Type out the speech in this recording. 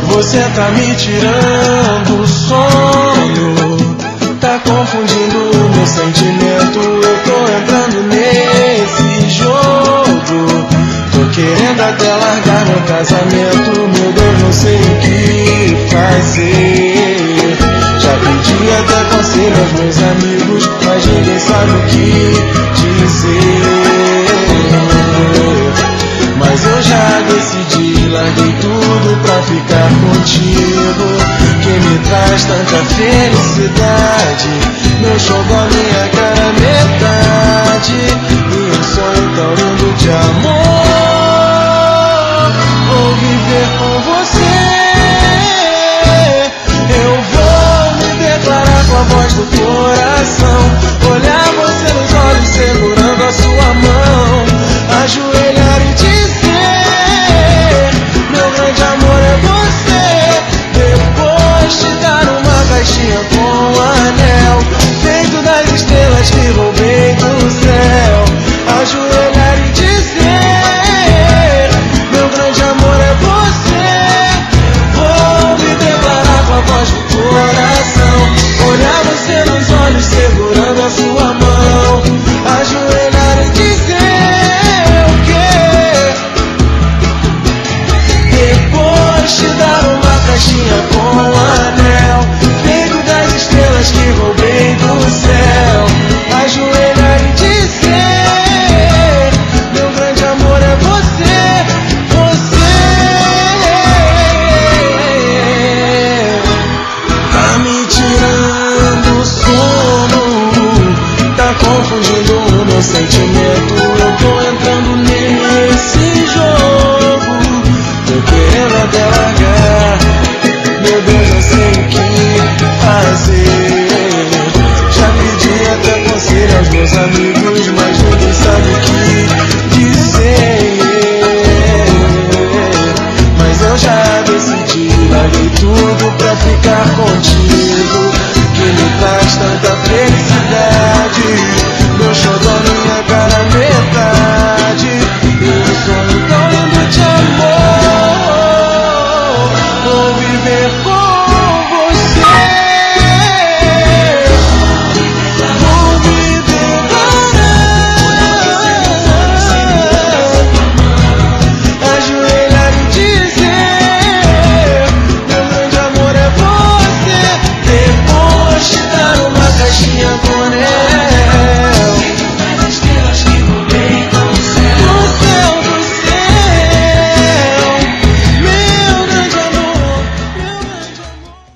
Você tá me tirando o sono, tá confundindo o meu sentimento. Eu tô entrando nesse jogo, tô querendo até largar meu casamento. Meu Deus, não sei o que fazer. Já pedi até conselho aos meus amigos, mas ninguém sabe o que dizer. Mas eu já decidi, larguei tudo pra ficar contigo, que me traz tanta felicidade. Meu xodó, minha cara metade, e um sonho tão lindo de amor. Vou viver com você, eu vou me declarar com a voz do coração, olhar você nos olhos segurando a sua mão, ajoelhar e dizer: meu grande amor é você. Depois te dar uma caixinha com um anel feito das estrelas que roubei do céu, ajoelhar e dizer: meu grande amor é você. Vou me declarar com a voz do coração, olhar você nos olhos segurando a sua mão, ajoelhar e dizer te dar uma caixinha com um anel feito das estrelas que roubei do céu, ajoelhar e dizer: meu grande amor é você, você. Tá me tirando o sono, tá confundindo o meu sentimento. Eu tô entrando nesse jogo, tô querendo até largar. Meu Deus, não sei o que fazer. Já pedi até conselho aos meus amigos, mas ninguém sabe o que dizer. Mas eu já decidi, larguei tudo pra ficar contigo, que me traz tanta felicidade. Meu xodó, minha